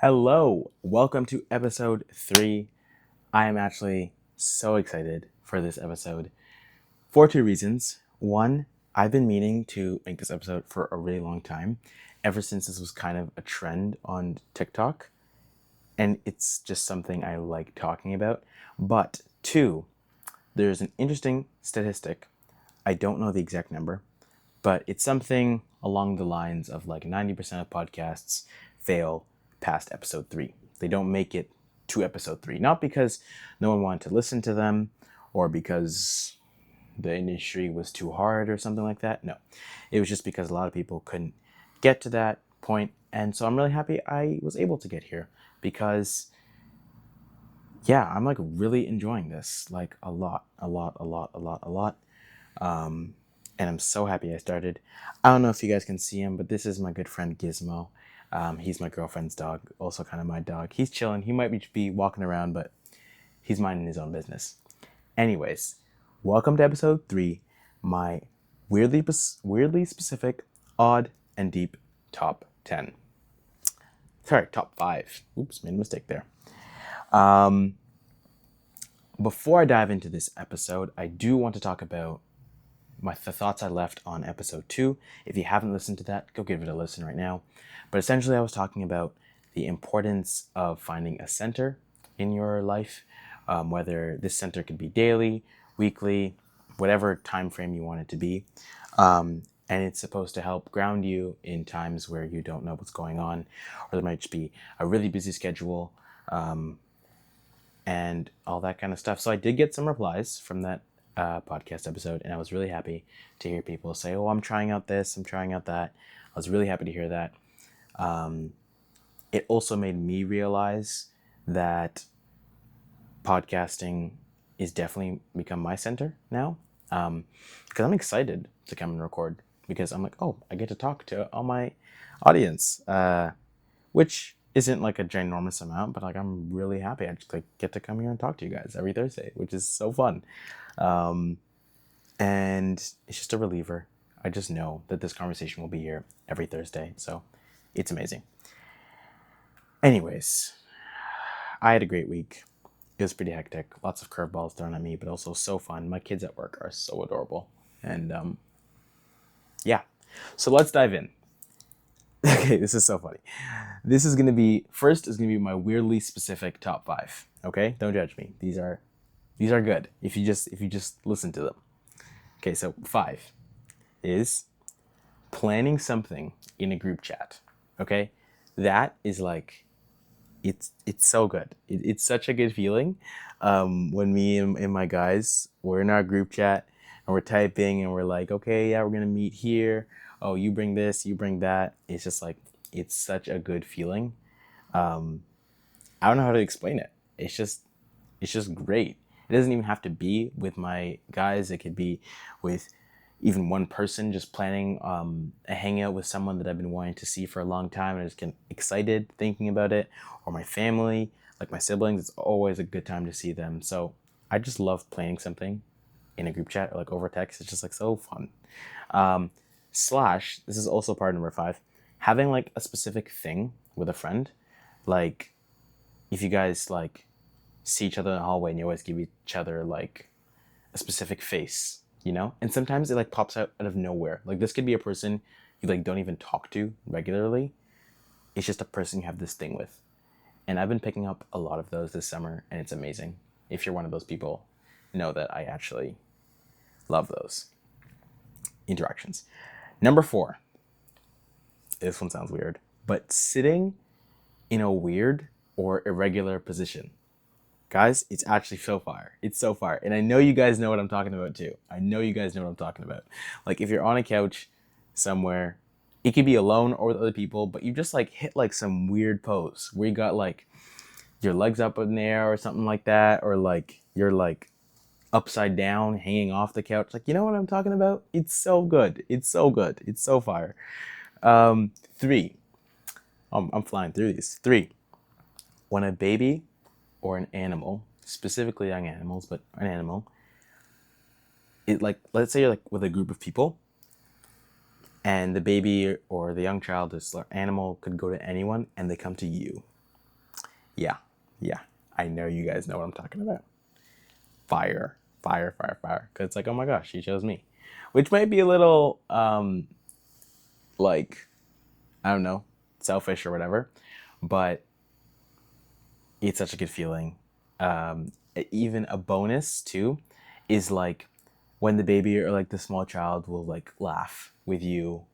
Hello, welcome to episode 3. I am actually so excited for this episode for two reasons. One, I've been meaning to make this episode for a really long time, ever since this was kind of a trend on TikTok, and it's just something I like talking about. But two, there's an interesting statistic. I don't know the exact number, but it's something along the lines of like 90% of podcasts fail past episode 3. They don't make it to episode 3. Not because no one wanted to listen to them or because the industry was too hard or something like that. No, it was just because a lot of people couldn't get to that point. And so I'm really happy I was able to get here because, yeah, I'm like really enjoying this, like a lot. And I'm so happy I started. I don't know if you guys can see him, but this is my good friend Gizmo. He's my girlfriend's dog, also kind of my dog. He's chilling. He might be walking around, but he's minding his own business. Anyways, welcome to episode 3, my weirdly specific, odd, and deep top 10. Sorry, top 5. Oops, made a mistake there. Before I dive into this episode, I do want to talk about the thoughts I left on episode 2. If you haven't listened to that, go give it a listen right now. But essentially, I was talking about the importance of finding a center in your life, whether this center could be daily, weekly, whatever time frame you want it to be. And it's supposed to help ground you in times where you don't know what's going on, or there might just be a really busy schedule, and all that kind of stuff. So I did get some replies from that podcast episode, and I was really happy to hear people say, "Oh, I'm trying out this, I'm trying out that." I was really happy to hear that. It also made me realize that podcasting is definitely become my center now, because I'm excited to come and record, because I'm like, oh, I get to talk to all my audience, which isn't like a ginormous amount, but like I'm really happy I just like get to come here and talk to you guys every Thursday, which is so fun. And it's just a reliever. I just know that this conversation will be here every Thursday, so it's amazing. Anyways, I had a great week. It was pretty hectic. Lots of curveballs thrown at me, but also so fun. My kids at work are so adorable. And yeah, so let's dive in. Okay, this is so funny. This is going to be, first is going to be my weirdly specific top 5. Okay, don't judge me. These are good if you just listen to them. Okay, so 5 is planning something in a group chat. Okay, that is like, it's so good. It's such a good feeling when me and my guys, we're in our group chat and we're typing and we're like, okay, yeah, we're gonna meet here. Oh, you bring this, you bring that. It's just like, it's such a good feeling. I don't know how to explain it. It's just great. It doesn't even have to be with my guys. It could be with even one person, just planning a hangout with someone that I've been wanting to see for a long time and I just get excited thinking about it, or my family, like my siblings. It's always a good time to see them. So I just love planning something in a group chat or like over text. It's just like so fun. Slash, this is also part number 5, having like a specific thing with a friend. Like if you guys like see each other in the hallway and you always give each other like a specific face, and sometimes it like pops out of nowhere. Like this could be a person you like don't even talk to regularly. It's just a person you have this thing with, and I've been picking up a lot of those this summer, and it's amazing. If you're one of those people, know that I actually love those interactions. Number 4, this one sounds weird, but sitting in a weird or irregular position. Guys, it's actually so fire. It's so fire. And I know you guys know what I'm talking about too. I know you guys know what I'm talking about. Like if you're on a couch somewhere, it could be alone or with other people, but you just like hit like some weird pose where you got like your legs up in the air or something like that, or like you're like upside down hanging off the couch. Like, you know what I'm talking about? It's so good. It's so good. It's so fire. 3. I'm flying through these. 3. When a baby or an animal, specifically young animals, but an animal, it like, let's say you're like with a group of people and the baby or the young child, this animal could go to anyone and they come to you. Yeah, yeah. I know you guys know what I'm talking about. Fire, fire, fire, fire. Cause it's like, oh my gosh, she chose me, which might be a little like, I don't know, selfish or whatever, but it's such a good feeling. Even a bonus too is like when the baby or like the small child will like laugh with you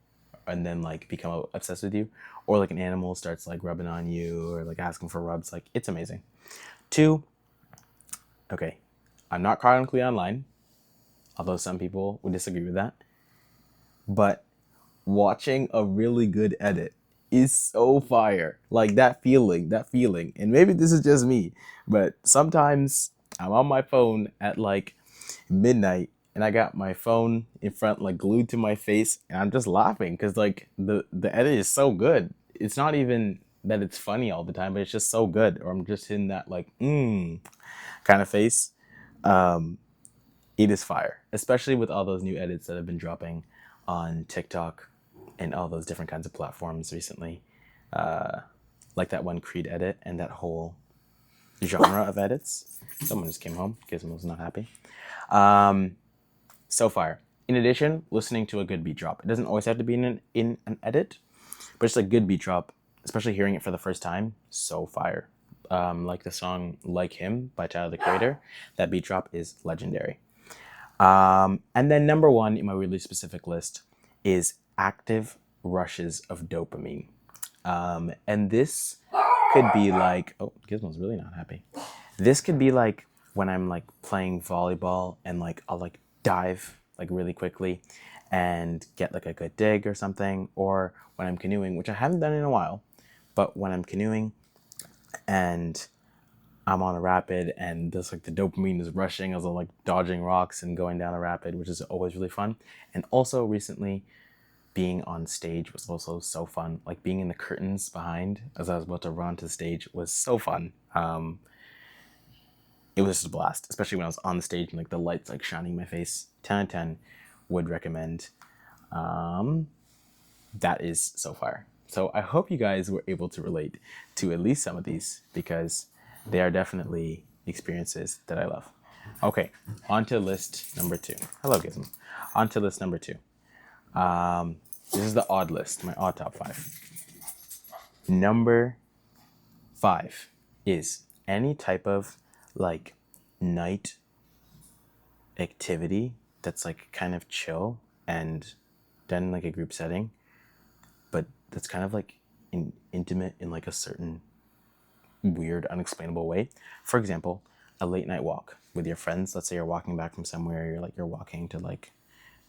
and then like become obsessed with you, or like an animal starts like rubbing on you or like asking for rubs. Like, it's amazing. Two, okay, I'm not chronically online, although some people would disagree with that, but watching a really good edit is so fire. Like that feeling. And maybe this is just me, but sometimes I'm on my phone at like midnight and I got my phone in front, like glued to my face, and I'm just laughing because like the edit is so good. It's not even that it's funny all the time, but it's just so good. Or I'm just in that like kind of face. It is fire, especially with all those new edits that have been dropping on TikTok and all those different kinds of platforms recently. Like that one Creed edit and that whole genre of edits. Someone just came home. Gizmo's not happy. So fire. In addition, listening to a good beat drop. It doesn't always have to be in an edit, but just a good beat drop, especially hearing it for the first time, so fire. Like the song Like Him by Tyler the Creator, that beat drop is legendary. And then number one in my really specific list is active rushes of dopamine. And this could be like, oh, Gizmo's really not happy. This could be like when I'm like playing volleyball and like I'll like dive like really quickly and get like a good dig or something, or when I'm canoeing, which I haven't done in a while, but when I'm canoeing and I'm on a rapid and this like the dopamine is rushing as I'm like dodging rocks and going down a rapid, which is always really fun. And also recently being on stage was also so fun. Like being in the curtains behind as I was about to run to the stage was so fun. It was just a blast, especially when I was on the stage and like the lights like shining in my face. 10 out of 10 would recommend. That is so far. So I hope you guys were able to relate to at least some of these because they are definitely experiences that I love. Okay, on to list number two. Hello, Gizmo. On to list number two. This is the odd list, my odd top five. Number five is any type of like night activity that's like kind of chill and done in like a group setting, but that's kind of like intimate in like a certain weird, unexplainable way. For example, a late night walk with your friends. Let's say you're walking back from somewhere, you're walking to like,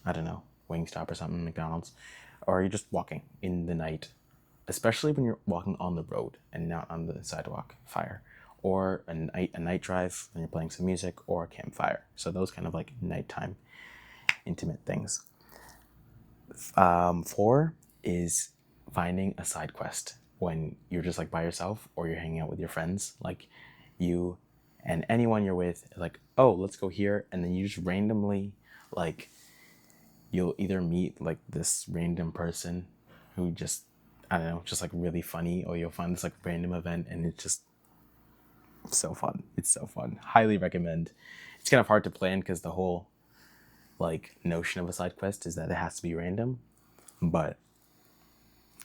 I don't know, Wingstop or something, McDonald's, or you're just walking in the night, especially when you're walking on the road and not on the sidewalk. Fire. Or a night drive when you're playing some music, or a campfire. So those kind of like nighttime intimate things. Four is finding a side quest when you're just like by yourself or you're hanging out with your friends. Like you and anyone you're with, like, oh, let's go here. And then you just randomly, like, you'll either meet like this random person who just, I don't know, just like really funny, or you'll find this like random event and it's just so fun. It's so fun. Highly recommend. It's kind of hard to plan because the whole like notion of a side quest is that it has to be random, but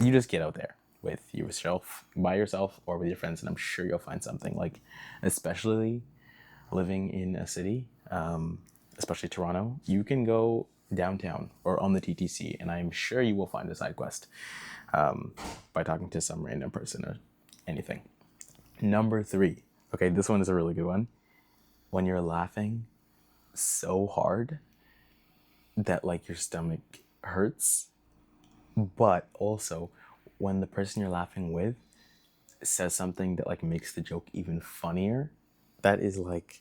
you just get out there with yourself, by yourself, or with your friends, and I'm sure you'll find something. Like, especially living in a city, especially Toronto, you can go downtown or on the TTC, and I'm sure you will find a side quest by talking to some random person or anything. Number three. Okay, this one is a really good one. When you're laughing so hard that like your stomach hurts, but also when the person you're laughing with says something that like makes the joke even funnier, that is like,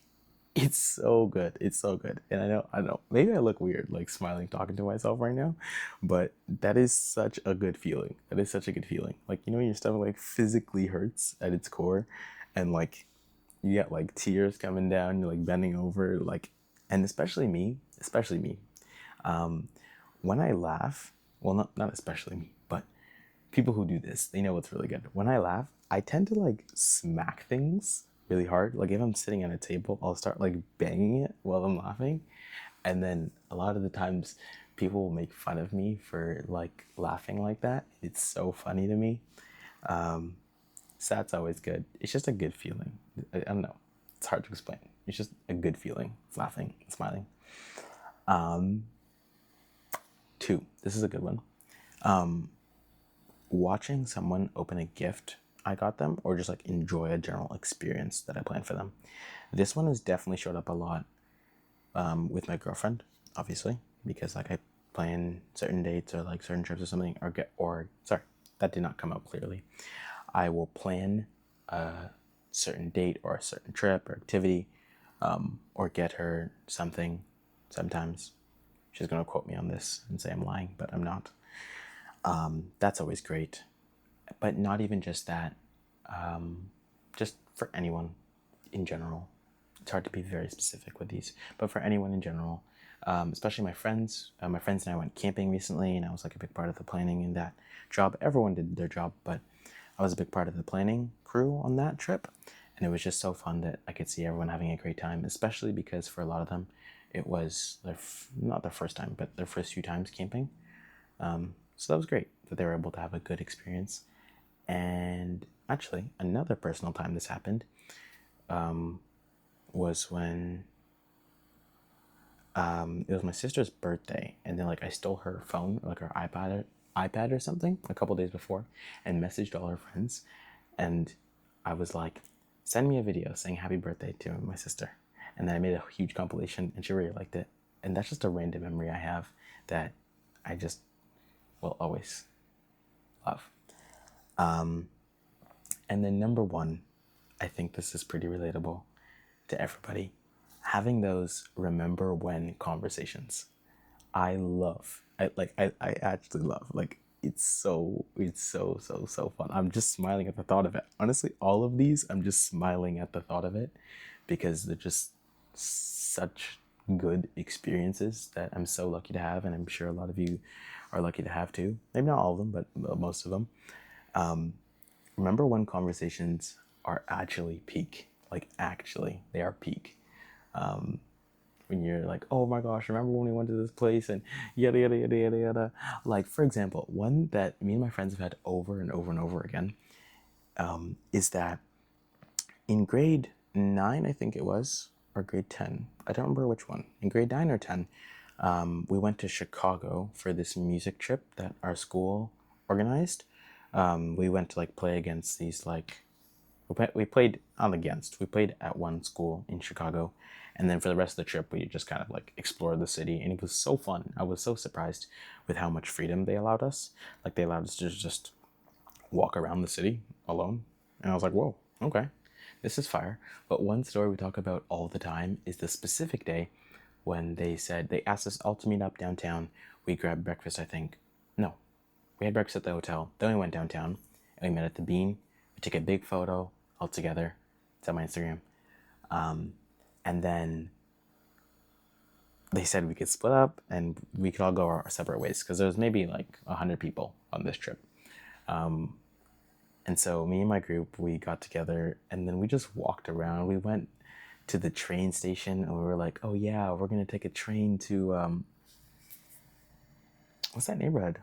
it's so good. It's so good. And I know, maybe I look weird like smiling talking to myself right now, but that is such a good feeling. That is such a good feeling. Like, you know, your stomach like physically hurts at its core, and like you get like tears coming down, you're like bending over, like, and especially me, when I laugh, well, not especially me, but people who do this, they know what's really good. When I laugh, I tend to like smack things really hard. Like if I'm sitting at a table, I'll start like banging it while I'm laughing. And then a lot of the times people will make fun of me for like laughing like that. It's so funny to me. So that's always good. It's just a good feeling. I don't know. It's hard to explain. It's just a good feeling. Laughing and smiling. Two, this is a good one. Watching someone open a gift I got them, or just like enjoy a general experience that I planned for them. This one has definitely showed up a lot with my girlfriend, obviously, because like I plan certain dates or like certain trips or something, sorry, that did not come out clearly. I will plan a certain date or a certain trip or activity, or get her something. Sometimes she's gonna quote me on this and say I'm lying, but I'm not. That's always great. But not even just that, just for anyone in general. It's hard to be very specific with these, but for anyone in general, especially my friends. My friends and I went camping recently, and I was like a big part of the planning in that job. Everyone did their job, but I was a big part of the planning crew on that trip, and it was just so fun that I could see everyone having a great time, especially because for a lot of them, it was not their first time, but their first few times camping. So that was great that they were able to have a good experience. And actually, another personal time this happened was when it was my sister's birthday, and then like I stole her phone, like her iPad or something, a couple days before, and messaged all her friends, and I was like, "Send me a video saying happy birthday to my sister," and then I made a huge compilation, and she really liked it, and that's just a random memory I have that I just will always love. And then number one, I think this is pretty relatable to everybody. Having those remember when conversations. I actually love, like, it's so fun. I'm just smiling at the thought of it. Honestly, all of these, I'm just smiling at the thought of it because they're just such good experiences that I'm so lucky to have, and I'm sure a lot of you are lucky to have too. Maybe not all of them, but most of them. Remember when conversations are actually peak, like actually they are peak. When you're like, oh my gosh, remember when we went to this place and yada yada yada yada yada. Like, for example, one that me and my friends have had over and over and over again, is that in grade 9, I think it was, or grade 10, I don't remember which one, in grade 9 or 10, we went to Chicago for this music trip that our school organized. We went to like play against these like, we played not against, we played at one school in Chicago, and then for the rest of the trip we just kind of like explored the city, and it was so fun. I was so surprised with how much freedom they allowed us. Like they allowed us to just walk around the city alone, and I was like, whoa, okay, this is fire. But one story we talk about all the time is the specific day when they asked us all to meet up downtown. We grabbed breakfast, I think. No, we had breakfast at the hotel. Then we went downtown and we met at the Bean. We took a big photo all together. It's on my Instagram. And then they said we could split up and we could all go our separate ways because there was maybe like 100 people on this trip. And so me and my group, we got together and then we just walked around. We went to the train station and we were like, oh yeah, we're going to take a train to, what's that neighborhood?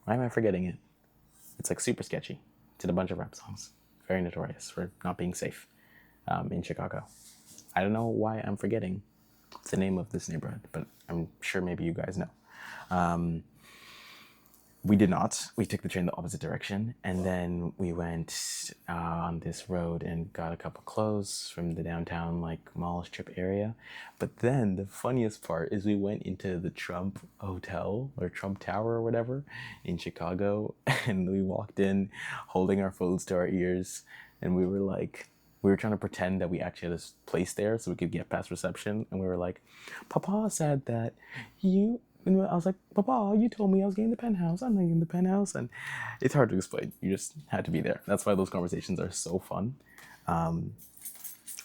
Why am I forgetting it? It's like super sketchy. Did a bunch of rap songs. Very notorious for not being safe in Chicago. I don't know why I'm forgetting the name of this neighborhood, but I'm sure maybe you guys know. We did not. We took the train the opposite direction, and then we went on this road and got a couple clothes from the downtown like mall strip area. But then the funniest part is we went into the Trump Hotel or Trump Tower or whatever in Chicago, and we walked in holding our phones to our ears, and we were trying to pretend that we actually had a place there so we could get past reception, and we were like, Papa said that you... And I was like, Papa, you told me I was getting the penthouse. I'm not getting the penthouse. And it's hard to explain. You just had to be there. That's why those conversations are so fun. One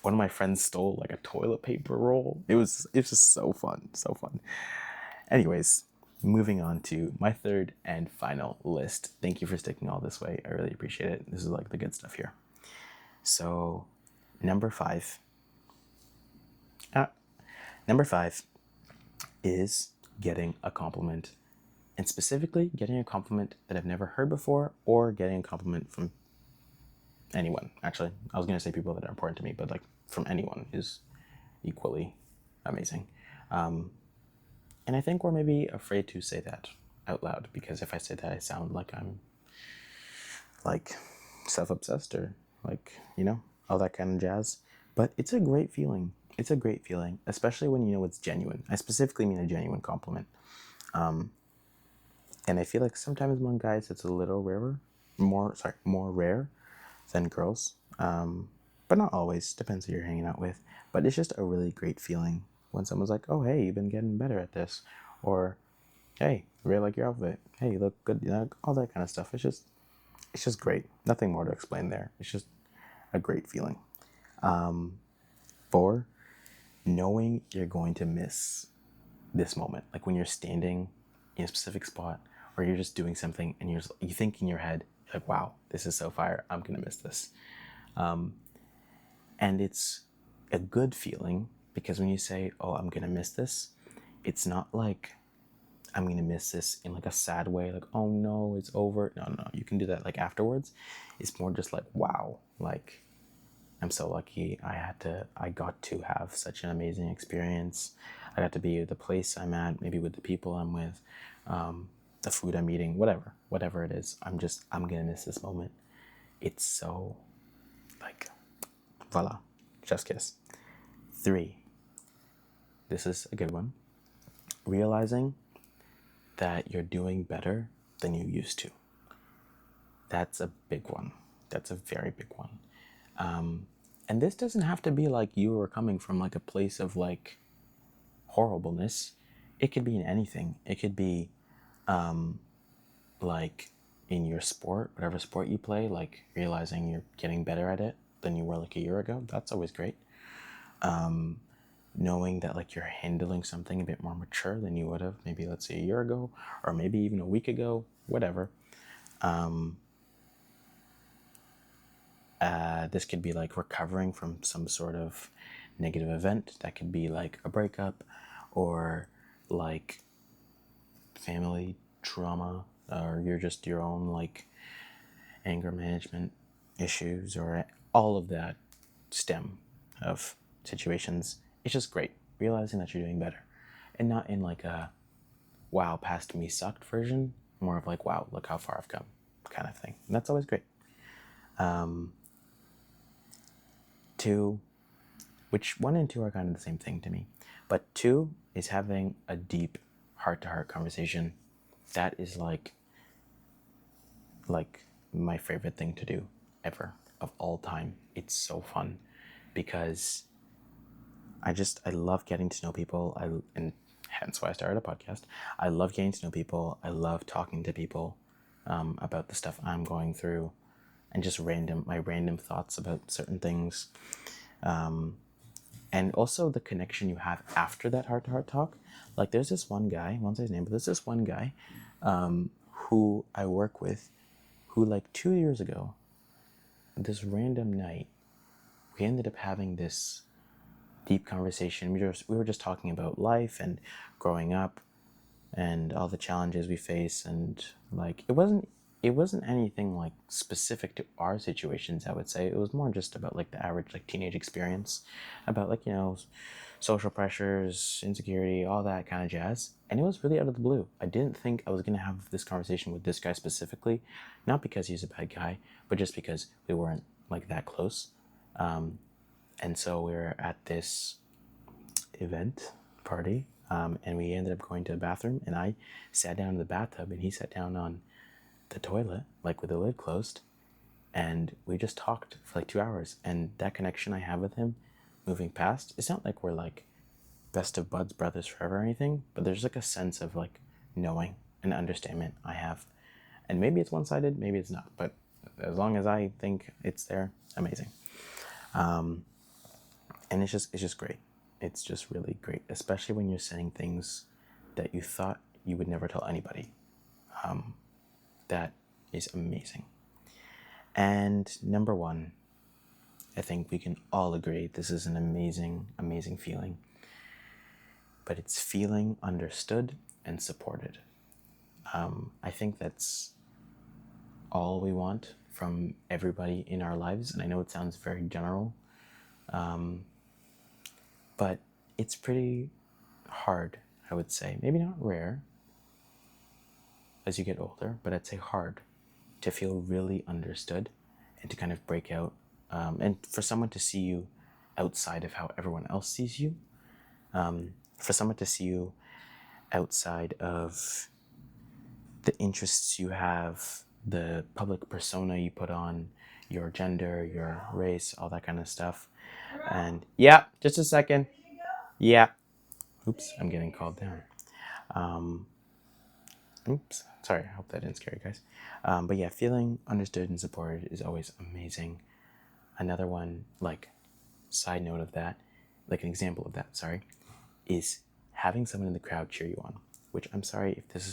of my friends stole like a toilet paper roll. It's just so fun. So fun. Anyways, moving on to my third and final list. Thank you for sticking all this way. I really appreciate it. This is like the good stuff here. So, number five. Number five is getting a compliment, and specifically getting a compliment that I've never heard before, or getting a compliment from anyone. Actually, I was gonna say people that are important to me, but like from anyone is equally amazing. And I think we're maybe afraid to say that out loud, because if I say that, I sound like I'm like self-obsessed or like, all that kind of jazz. But it's a great feeling. It's a great feeling, especially when you know it's genuine. I specifically mean a genuine compliment. And I feel like sometimes among guys it's a little more rare than girls. But not always. Depends who you're hanging out with. But it's just a really great feeling when someone's like, "Oh, hey, you've been getting better at this," or "Hey, I really like your outfit. Hey, you look good." All that kind of stuff. It's just great. Nothing more to explain there. It's just a great feeling. 4, knowing you're going to miss this moment, like when you're standing in a specific spot, or you're just doing something, and you think in your head, like, "Wow, this is so fire. I'm gonna miss this." And it's a good feeling, because when you say, "Oh, I'm gonna miss this," it's not like I'm gonna miss this in like a sad way, like, "Oh no, it's over." No, you can do that like afterwards. It's more just like, wow, like, I'm so lucky I got to have such an amazing experience. I got to be at the place I'm at, maybe with the people I'm with, the food I'm eating, whatever it is. I'm gonna miss this moment. It's so like, voila, chef's kiss. 3, this is a good one. Realizing that you're doing better than you used to. That's a big one. That's a very big one. And this doesn't have to be like you were coming from like a place of like horribleness. It could be in anything. It could be like in your sport, whatever sport you play, like realizing you're getting better at it than you were like a year ago. That's always great. Knowing that like you're handling something a bit more mature than you would have maybe, let's say, a year ago, or maybe even a week ago, whatever. This could be like recovering from some sort of negative event. That could be like a breakup, or like family trauma, or you're just your own like anger management issues, or all of that stem of situations. It's just great realizing that you're doing better, and not in like a "wow, past me sucked" version, more of like, "Wow, look how far I've come" kind of thing. And that's always great. 2, which 1 and 2 are kind of the same thing to me, but 2 is having a deep heart-to-heart conversation. That is like my favorite thing to do ever, of all time. It's so fun, because I love getting to know people. And hence why I started a podcast. I love getting to know people. I love talking to people about the stuff I'm going through, and just my random thoughts about certain things. And also the connection you have after that heart-to-heart talk. Like, there's this one guy, I won't say his name, but there's this one guy who I work with, who like 2 years ago, this random night, we ended up having this deep conversation. We were just talking about life and growing up and all the challenges we face, and like it wasn't anything like specific to our situations. I would say it was more just about like the average like teenage experience, about like, social pressures, insecurity, all that kind of jazz. And it was really out of the blue. I didn't think I was gonna have this conversation with this guy specifically, not because he's a bad guy, but just because we weren't like that close. And so we were at this event party, and we ended up going to the bathroom, and I sat down in the bathtub, and he sat down on the toilet, like with the lid closed, and we just talked for like 2 hours. And that connection I have with him, moving past, it's not like we're like best of buds, brothers forever or anything, but there's like a sense of like knowing and understanding I have. And maybe it's one-sided, maybe it's not, but as long as I think it's there, amazing. And it's just great. It's just really great, especially when you're saying things that you thought you would never tell anybody. That is amazing. And number one, I think we can all agree this is an amazing, amazing feeling. But it's feeling understood and supported. I think that's all we want from everybody in our lives. And I know it sounds very general, but it's pretty hard, I would say. Maybe not rare as you get older, but I'd say hard to feel really understood and to kind of break out, and for someone to see you outside of how everyone else sees you, for someone to see you outside of the interests you have, the public persona you put on, your gender, your race, all that kind of stuff. And yeah, just a second. Yeah. Oops, I'm getting called down. Oops, sorry, I hope that didn't scare you guys. But yeah, feeling understood and supported is always amazing. Another one, like, side note of that, like an example of that, sorry, is having someone in the crowd cheer you on. Which I'm sorry if this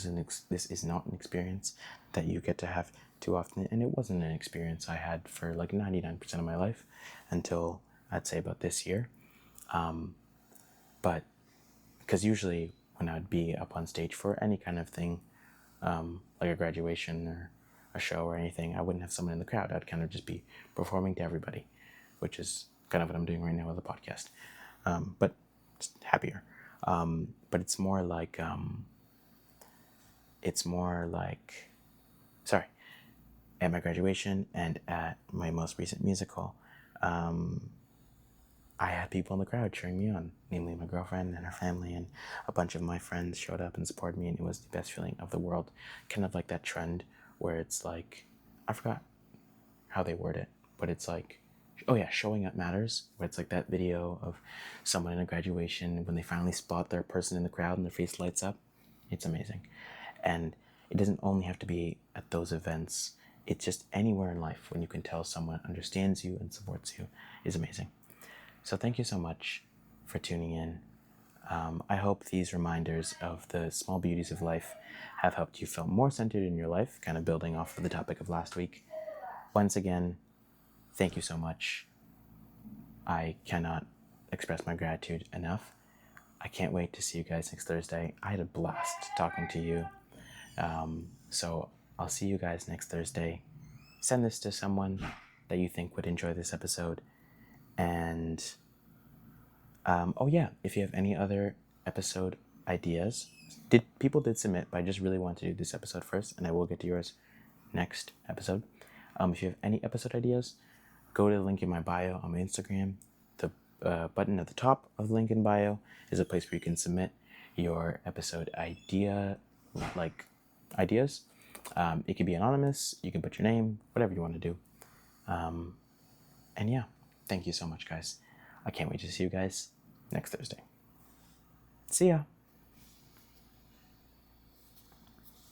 is not an experience that you get to have too often, and it wasn't an experience I had for like 99% of my life until I'd say about this year. But because usually when I'd be up on stage for any kind of thing, like a graduation or a show or anything, I wouldn't have someone in the crowd. I'd kind of just be performing to everybody, which is kind of what I'm doing right now with the podcast. But just happier. But it's more like, sorry, at my graduation and at my most recent musical, I had people in the crowd cheering me on, namely my girlfriend and her family, and a bunch of my friends showed up and supported me, and it was the best feeling of the world. Kind of like that trend where it's like, I forgot how they word it, but it's like, oh yeah, showing up matters, where it's like that video of someone in a graduation when they finally spot their person in the crowd and their face lights up. It's amazing. And it doesn't only have to be at those events. It's just anywhere in life when you can tell someone understands you and supports you is amazing. So thank you so much for tuning in. I hope these reminders of the small beauties of life have helped you feel more centered in your life, kind of building off of the topic of last week. Once again, thank you so much. I cannot express my gratitude enough. I can't wait to see you guys next Thursday. I had a blast talking to you. So I'll see you guys next Thursday. Send this to someone that you think would enjoy this episode. And oh yeah, if you have any other episode ideas, people did submit, but I just really want to do this episode first, and I will get to yours next episode. If you have any episode ideas, go to the link in my bio on my Instagram. The button at the top of the link in bio is a place where you can submit your episode ideas. It could be anonymous. You can put your name, whatever you want to do. And yeah, thank you so much, guys. I can't wait to see you guys next Thursday. See ya.